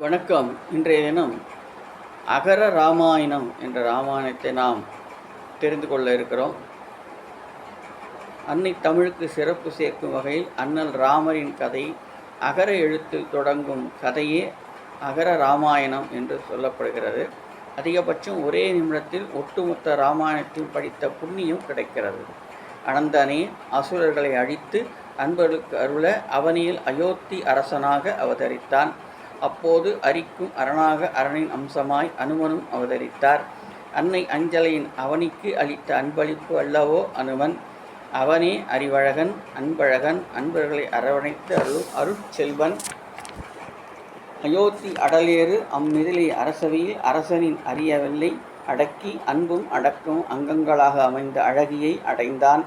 வணக்கம். இன்றைய தினம் அகர ராமாயணம் என்ற ராமாயணத்தை நாம் தெரிந்து கொள்ள இருக்கிறோம். அன்னை தமிழுக்கு சிறப்பு சேர்க்கும் வகையில் அண்ணல் ராமரின் கதை அகர எழுத்தில் தொடங்கும் கதையே அகர ராமாயணம் என்று சொல்லப்படுகிறது. அதிகபட்சம் ஒரே நிமிடத்தில் ஒட்டுமொத்த ராமாயணத்தையும் படித்த புண்ணியம் கிடைக்கிறது. அனந்தனே அசுரர்களை அழித்து அன்பர்களுக்கு அருள அவனியில் அயோத்தி அரசனாக அவதரித்தான். அப்போது அரிக்கும் அரணாக அரணின் அம்சமாய் அனுமனும் அவதரித்தார். அன்னை அஞ்சலையின் அவனிக்கு அளித்த அன்பளிப்பு அல்லவோ அனுமன். அவனே அறிவழகன், அன்பழகன், அன்பர்களை அரவணைத்து அருட்செல்வன். அயோத்தி அடலேறு அம்மிதிலை அரசவையில் அரசனின் அரியவெல்லை அடக்கி அன்பும் அடக்கமும் அங்கங்களாக அமைந்த அழகியை அடைந்தான்.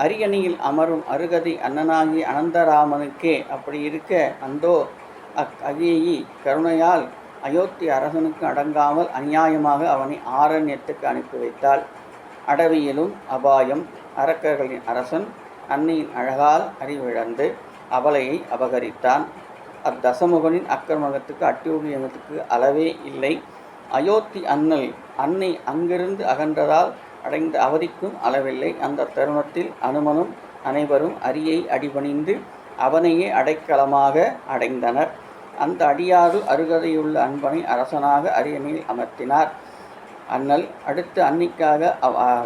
அரியணையில் அமரும் அருகதை அண்ணனாகிய அனந்தராமனுக்கே. அப்படி இருக்க அந்தோ அகேயி கருணையால் அயோத்தி அரசனுக்கு அடங்காமல் அநியாயமாக அவனை ஆரண்யத்துக்கு அனுப்பி வைத்தாள். அடவியிலும் அபாயம். அரக்கர்களின் அரசன் அன்னையின் அழகால் அறிவிழந்து அவளையை அபகரித்தான். அத்தசமுகனின் அக்கிரமத்துக்கு அட்டூழியத்துக்கு அளவே இல்லை. அயோத்தி அன்னை அங்கிருந்து அகன்றதால் அடைந்த அவதிக்கும் அளவில்லை. அந்த தருணத்தில் அனுமனும் அனைவரும் அரியை அடிபணிந்து அவனையே அடைக்கலமாக அடைந்தனர். அந்த அடியாறு அருகதையுள்ள அன்பனை அரசனாக அரியணையில் அமர்த்தினார். அண்ணல் அடுத்து அன்னிக்காக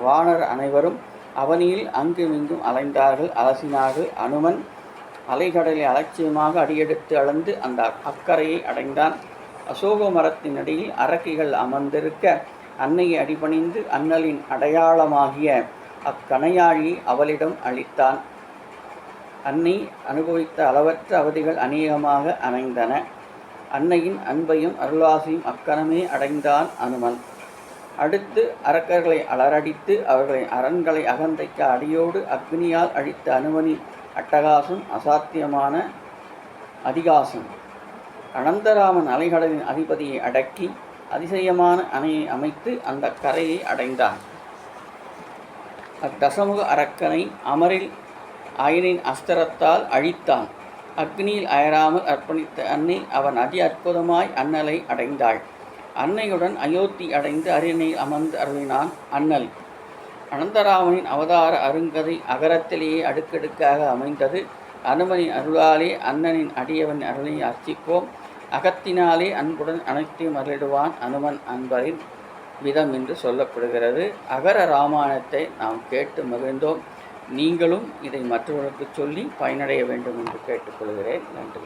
வானர் அனைவரும் அவனியில் அங்குமிங்கும் அலைந்தார்கள், அலசினார்கள். அனுமன் அலைகடலை அலட்சியமாக அடியெடுத்து அளந்து அந்த அக்கறையை அடைந்தான். அசோக மரத்தின் அடியில் அரக்கிகள் அமர்ந்திருக்க அன்னையை அடிபணிந்து அண்ணலின் அடையாளமாகிய அக்கணையாழியை அவளிடம் அளித்தான். அன்னை அனுபவித்த அளவற்ற அவதிகள் அநேகமாக அமைந்தன. அன்னையின் அன்பையும் அருளாசையும் அக்கணமே அடைந்தான் அனுமன். அடுத்து அரக்கர்களை அலறடித்து அவர்களின் அரண்களை அகந்தைக்க அடியோடு அக்னியால் அழித்த அனுமனின் அட்டகாசம் அசாத்தியமான அதிகாசம். அனந்தராமன் அலைகடலின் அதிபதியை அடக்கி அதிசயமான அணையை அமைத்து அந்த கரையை அடைந்தான். அத்தசமுக அரக்கனை அமரில் ஆயனின் அஸ்திரத்தால் அழித்தான். அக்னியில் அயராமல் அர்ப்பணித்த அன்னை அவன் அதி அற்புதமாய் அண்ணலை அடைந்தாள். அன்னையுடன் அயோத்தி அடைந்து அரியணையில் அமர்ந்து அருளினான் அண்ணல். அனந்தராமனின் அவதார அருங்கதை அகரத்திலேயே அடுக்கடுக்காக அமைந்தது. அனுமனின் அருளாலே அண்ணனின் அடியவன் அருளை அர்ச்சிப்போம். அகத்தினாலே அன்புடன் அனைத்தையும் அருளிடுவான் அனுமன் அன்பரின் விதம் என்று சொல்லப்படுகிறது. அகர ராமாயணத்தை நாம் கேட்டு மகிழ்ந்தோம். நீங்களும் இதை மற்றவர்களுக்கு சொல்லி பயனடைய வேண்டும் என்று கேட்டுக்கொள்கிறேன். நன்றி.